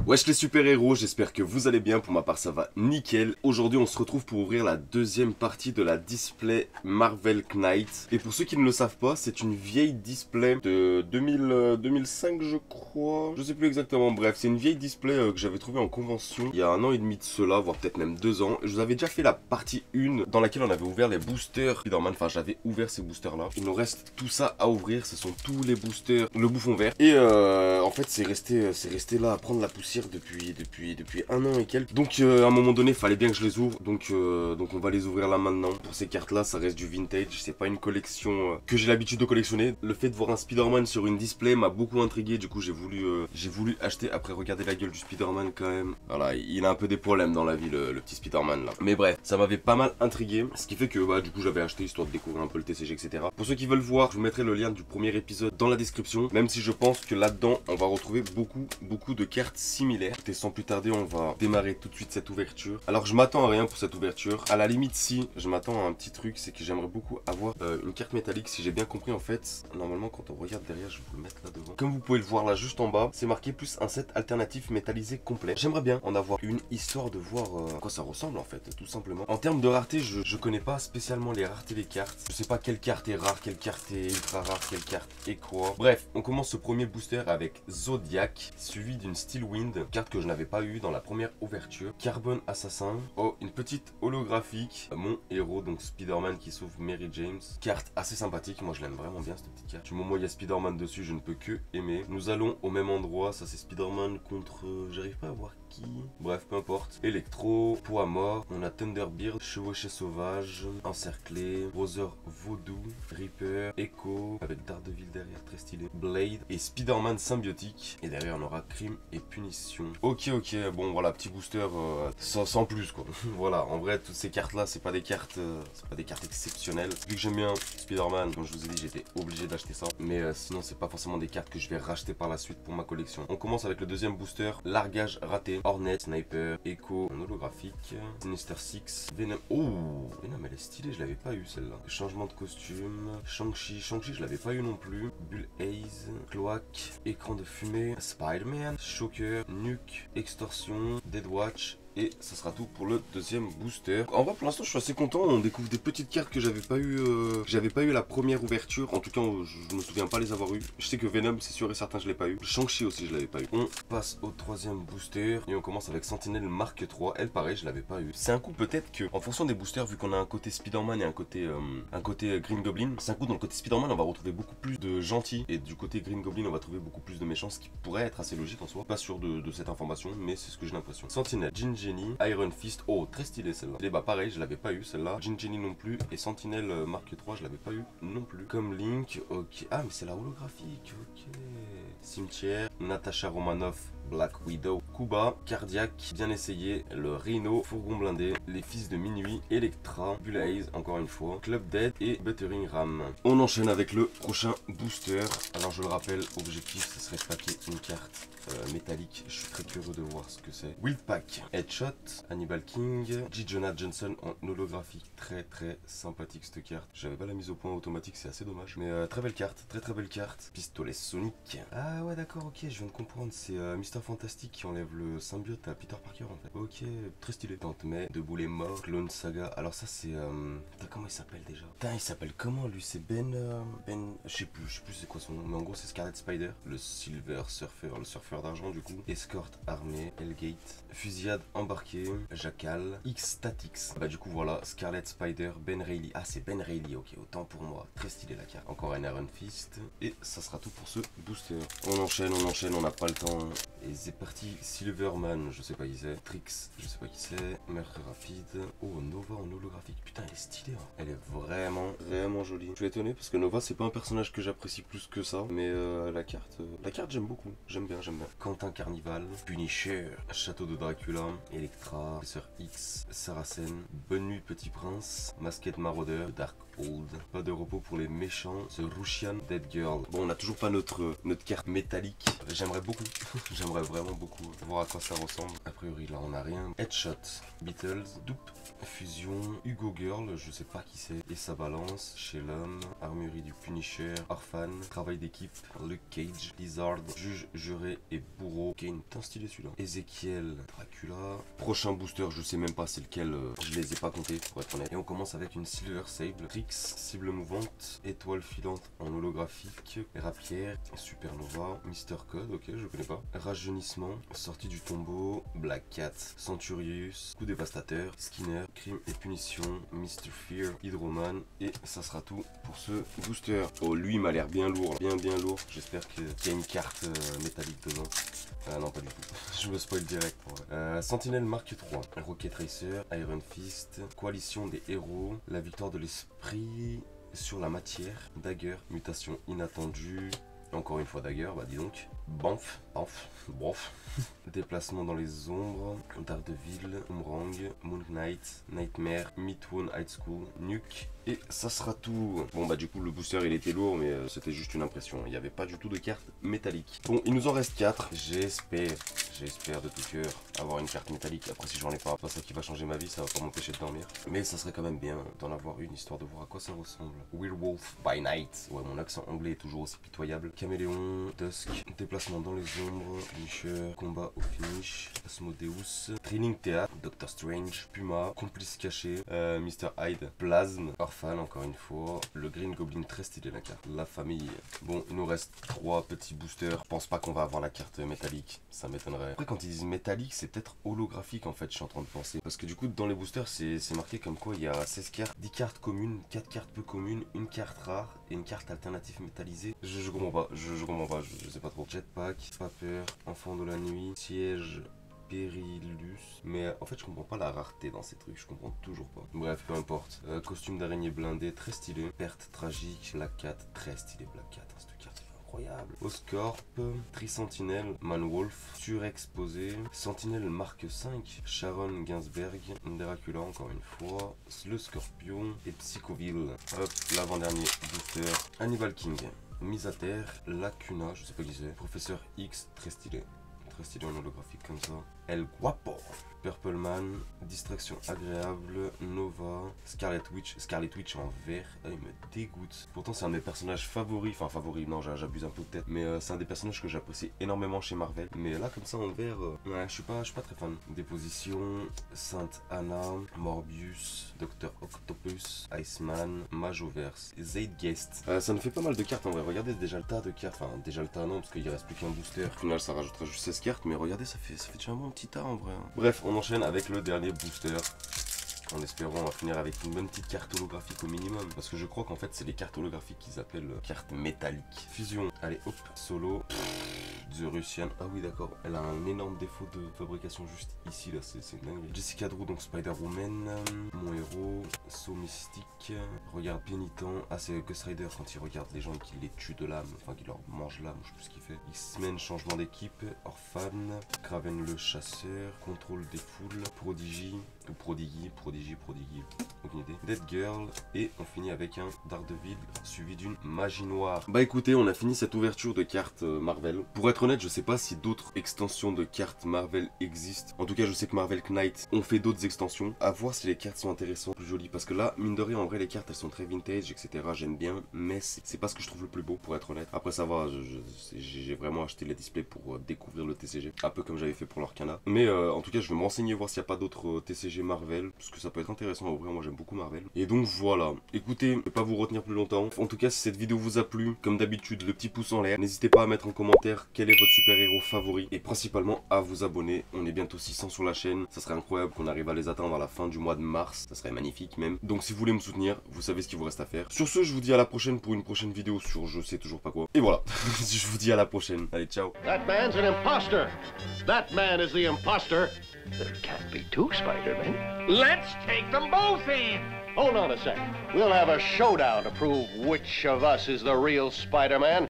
Wesh les super-héros, j'espère que vous allez bien, pour ma part ça va nickel. Aujourd'hui on se retrouve pour ouvrir la deuxième partie de la display Marvel Knight. Et pour ceux qui ne le savent pas, c'est une vieille display de 2005 je crois. Je sais plus exactement, bref c'est une vieille display que j'avais trouvée en convention il y a 1 an et demi de cela, voire peut-être même 2 ans. Je vous avais déjà fait la partie 1 dans laquelle on avait ouvert les boosters Spider-Man, enfin j'avais ouvert ces boosters là. Il nous reste tout ça à ouvrir, ce sont tous les boosters, le bouffon vert. Et en fait c'est resté là à prendre la poussière depuis 1 an et quelques. Donc à un moment donné, il fallait bien que je les ouvre. Donc on va les ouvrir là maintenant. Pour ces cartes là, ça reste du vintage. C'est pas une collection que j'ai l'habitude de collectionner. Le fait de voir un Spider-Man sur une display m'a beaucoup intrigué. Du coup, j'ai voulu acheter. Après, regardez la gueule du Spider-Man quand même. Voilà, il a un peu des problèmes dans la vie, le petit Spider-Man là. Mais bref, ça m'avait pas mal intrigué. Ce qui fait que du coup, j'avais acheté histoire de découvrir un peu le TCG, etc. Pour ceux qui veulent voir, je vous mettrai le lien du premier épisode dans la description. Même si je pense que là-dedans, on va retrouver beaucoup de cartes similaires. Et sans plus tarder, on va démarrer tout de suite cette ouverture. Alors je m'attends à rien pour cette ouverture. À la limite, si je m'attends à un petit truc, c'est que j'aimerais beaucoup avoir une carte métallique. Si j'ai bien compris, en fait, normalement quand on regarde derrière, je vais vous le mettre là devant. Comme vous pouvez le voir là juste en bas, c'est marqué plus un set alternatif métallisé complet. J'aimerais bien en avoir une, histoire de voir à quoi ça ressemble en fait, tout simplement. En termes de rareté, je connais pas spécialement les raretés des cartes. Je sais pas quelle carte est rare, quelle carte est ultra rare, quelle carte est quoi. Bref, on commence ce premier booster avec Zodiac, suivi d'une Steel Wind, carte que je n'avais pas eu dans la première ouverture. Carbone Assassin. Oh, une petite holographique. Mon héros, donc Spider-Man qui sauve Mary James. Carte assez sympathique, moi je l'aime vraiment bien cette petite carte. Du moment où il y a Spider-Man dessus, je ne peux que aimer. Nous allons au même endroit, ça c'est Spider-Man contre... j'arrive pas à voir qui. Bref, peu importe. Electro, Poids Mort. On a Thunderbird, Chevauché Sauvage, Encerclé, Brother Vaudou, Reaper, Echo, avec Daredevil derrière, très stylé. Blade et Spider-Man symbiotique. Et derrière on aura Crime et Punition. Ok, bon voilà, petit booster sans plus quoi. Voilà, en vrai toutes ces cartes là c'est pas des cartes exceptionnelles. Vu que j'aime bien Spider-Man, comme je vous ai dit, j'étais obligé d'acheter ça. Mais sinon c'est pas forcément des cartes que je vais racheter par la suite pour ma collection. On commence avec le deuxième booster, Largage Raté, Hornet, Sniper, Echo, un holographique, Sinister Six, Venom. Oh, Venom elle est stylée, je l'avais pas eu celle-là. Changement de costume, Shang-Chi je l'avais pas eu non plus. Bull Haze, Cloaque, Écran de fumée, Spider-Man, Shocker, Nuke, Extorsion, Deadwatch. Et ça sera tout pour le deuxième booster. En vrai pour l'instant je suis assez content. On découvre des petites cartes que j'avais pas eu la première ouverture. En tout cas je me souviens pas les avoir eu. Je sais que Venom c'est sûr et certain je l'ai pas eu. Shang-Chi aussi je l'avais pas eu. On passe au troisième booster. Et on commence avec Sentinelle Mark 3. Elle pareil je l'avais pas eu. C'est un coup peut-être que en fonction des boosters, vu qu'on a un côté Spider-Man et un côté Green Goblin, c'est un coup dans le côté Spider-Man on va retrouver beaucoup plus de gentils. Et du côté Green Goblin on va trouver beaucoup plus de méchants. Ce qui pourrait être assez logique en soi. Pas sûr de cette information mais c'est ce que j'ai l'impression. Sentinelle, Ginger, Iron Fist, oh très stylé celle-là. Et bah pareil, je l'avais pas eu celle-là. Gingerly non plus. Et Sentinelle Mark 3, je l'avais pas eu non plus. Comme Link, ok. Ah mais c'est la holographique, ok. Cimetière, Natasha Romanoff, Black Widow, Kuba, Cardiaque, bien essayé, le Rhino, Fourgon blindé, les fils de minuit, Electra, Blaze, encore une fois, Club Dead et Buttering Ram. On enchaîne avec le prochain booster. Alors je le rappelle, objectif ce serait de paquer une carte métallique. Je suis très curieux de voir ce que c'est. Wildpack, Headshot, Hannibal King, J. Jonah Johnson en holographique. Très sympathique cette carte. J'avais pas la mise au point automatique, c'est assez dommage. Mais très belle carte, très belle carte. Pistolet Sonic. Ah ouais d'accord, ok, je viens de comprendre. C'est Mister Fantastic qui enlève le symbiote à Peter Parker en fait. Ok, très stylé. Tante May, Debout les morts, Clone Saga. Alors ça c'est... Putain, comment il s'appelle déjà? Putain, il s'appelle comment lui? C'est Ben... Je sais plus c'est quoi son nom. Mais en gros c'est Scarlet Spider. Le Silver Surfer, le surfeur d'argent du coup. Escorte armée, Hellgate, Fusillade embarquée, Jackal, X-Statix. Bah du coup voilà, Scarlet Spider, Ben Reilly. Ah c'est Ben Reilly, ok, autant pour moi. Très stylé la carte. Encore un Iron Fist. Et ça sera tout pour ce booster. On enchaîne, on n'a pas le temps. Et c'est parti, Silverman, je sais pas qui c'est. Trix, je sais pas qui c'est. Meurtre rapide. Oh, Nova en holographique. Putain, elle est stylée. Hein. Elle est vraiment jolie. Je suis étonné parce que Nova, c'est pas un personnage que j'apprécie plus que ça. Mais la carte j'aime beaucoup. J'aime bien. Quentin Carnival, Punisher, Château de Dracula, Electra, Professeur X, Saracen, Bonne nuit Petit Prince, Masquette Maraudeur, Dark Old. Pas de repos pour les méchants, The Russian Dead Girl. Bon, on n'a toujours pas notre carte métallique. j'aimerais beaucoup, j'aimerais vraiment beaucoup voir à quoi ça ressemble. A priori là on a rien. Headshot, Beatles, Doupe, Fusion, Hugo Girl, je sais pas qui c'est. Et ça balance, chez l'homme, Armurerie du Punisher, Orphan, Travail d'équipe, Luke Cage, Lizard, Juge, Juré et Bourreau. Kane, putain stylé celui-là. Ezekiel, Dracula. Prochain booster, je sais même pas c'est lequel, je les ai pas comptés pour être honnête. Et on commence avec une Silver Sable, Trix, cible mouvante, étoile filante en holographique, rapière, Supernova, Mister Code, ok je connais pas, Rajeunissement, Sortie du tombeau, Black Cat, Centurius, Coup dévastateur, Skinner, Crime et punition, Mr. Fear, Hydroman, et ça sera tout pour ce booster. Oh lui il m'a l'air bien lourd, bien lourd, j'espère qu'il y a une carte métallique dedans. Ah non pas du tout, je me spoil direct. Sentinelle Mark 3, Rocket Racer, Iron Fist, Coalition des héros, la victoire de l'esprit sur la matière, Dagger, mutation inattendue, encore une fois Dagger, bah dis donc, Banff, bof, déplacement dans les ombres, Daredevil, Boomerang, Moon Knight, Nightmare, Midtown High School, Nuke, et ça sera tout. Bon bah du coup le booster il était lourd mais c'était juste une impression, il n'y avait pas du tout de carte métallique. Bon il nous en reste 4, j'espère de tout cœur avoir une carte métallique. Après si j'en ai pas ça qui va changer ma vie, ça va pas m'empêcher de dormir. Mais ça serait quand même bien d'en avoir une histoire de voir à quoi ça ressemble. Werewolf by Night, ouais mon accent anglais est toujours aussi pitoyable. Caméléon, Dusk, déplacement dans les ombres, Punisher, combat au finish, Asmodeus, Training Theatre, Doctor Strange, Puma, Complice caché, Mr. Hyde, Plasme, Orphan encore une fois, le Green Goblin très stylé la carte, la famille. Bon il nous reste 3 petits boosters, je pense pas qu'on va avoir la carte métallique, ça m'étonnerait. Après quand ils disent métallique c'est peut-être holographique en fait, je suis en train de penser. Parce que du coup dans les boosters c'est marqué comme quoi il y a 16 cartes, 10 cartes communes, 4 cartes peu communes, une carte rare et une carte alternative métallisée. Je comprends pas, je comprends pas, je sais pas trop. Jetpack, pas peur, enfant de la nuit, siège, Perilus, mais en fait je comprends pas la rareté dans ces trucs, je comprends toujours pas. Bref, peu importe. Costume d'araignée blindé, très stylé. Perte tragique, Black Cat, très stylé Black Cat, hein, cette carte est incroyable. Oscorp, Trisentinelle, Manwolf, surexposé, Sentinelle Mark 5, Sharon Gainsberg, Dracula encore une fois, le Scorpion et Psychoville. Hop, l'avant-dernier booster, Hannibal King. Mise à terre, Lacuna, je sais pas qui c'est, Professeur X, très stylé en holographique comme ça, El Guapo, Purple Man, Distraction agréable, Nova, Scarlet Witch en vert, ah, il me dégoûte. Pourtant c'est un de mes personnages favoris, enfin favoris, non j'abuse un peu peut-être, mais c'est un des personnages que j'apprécie énormément chez Marvel. Mais là comme ça en vert, ouais, je suis pas très fan. Déposition, Sainte Anna, Morbius, Dr Octopus, Iceman, Majoverse, Zeitgeist. Ça nous fait pas mal de cartes en vrai, regardez déjà le tas de cartes, enfin déjà le tas non parce qu'il reste plus qu'un booster. Au final ça rajoutera juste 16 cartes, mais regardez ça fait déjà un bon petit tas en vrai. Bref, on enchaîne avec le dernier booster. En espérant on va finir avec une bonne petite carte holographique au minimum. Parce que je crois qu'en fait c'est les cartes holographiques qu'ils appellent cartes métalliques. Fusion, allez hop, solo. The Russian, ah oui d'accord, elle a un énorme défaut de fabrication juste ici là, c'est dingue. Jessica Drew, donc Spider-Woman, mon héros, saut mystique, regarde pénitent, ah c'est Ghost Rider quand il regarde les gens et qu'il les tue de l'âme, enfin qu'il leur mange l'âme, je sais plus ce qu'il fait. X-Men, changement d'équipe, Orphan, Kraven le chasseur, contrôle des foules, Prodigy, ou Prodigy, aucune idée. Dead Girl, et on finit avec un Daredevil suivi d'une magie noire. Bah écoutez, on a fini cette ouverture de cartes Marvel. Pour être honnête, je sais pas si d'autres extensions de cartes Marvel existent. En tout cas, je sais que Marvel Knight ont fait d'autres extensions. À voir si les cartes sont intéressantes, plus jolies. Parce que là, mine de rien, en vrai, les cartes elles sont très vintage, etc. J'aime bien, mais c'est pas ce que je trouve le plus beau, pour être honnête. Après, ça va, j'ai vraiment acheté les displays pour découvrir le TCG, un peu comme j'avais fait pour l'Orcana. Mais en tout cas, je vais me renseigner, voir s'il n'y a pas d'autres TCG Marvel, parce que ça peut être intéressant. En vrai, moi j'aime beaucoup Marvel. Et donc voilà. Écoutez, je vais pas vous retenir plus longtemps. En tout cas, si cette vidéo vous a plu, comme d'habitude, le petit pouce en l'air. N'hésitez pas à mettre en commentaire quel est votre super-héros favori et principalement à vous abonner. On est bientôt 600 sur la chaîne. Ça serait incroyable qu'on arrive à les atteindre à la fin du mois de mars. Ça serait magnifique même. Donc si vous voulez me soutenir, vous savez ce qu'il vous reste à faire. Sur ce, je vous dis à la prochaine pour une prochaine vidéo sur je sais toujours pas quoi. Et voilà. Je vous dis à la prochaine. Allez, ciao. That man's an imposter. That man is the imposter. There can't be two Spider-Men. Let's take them both in. Hold on a second. We'll have a showdown to prove which of us is the real Spider-Man.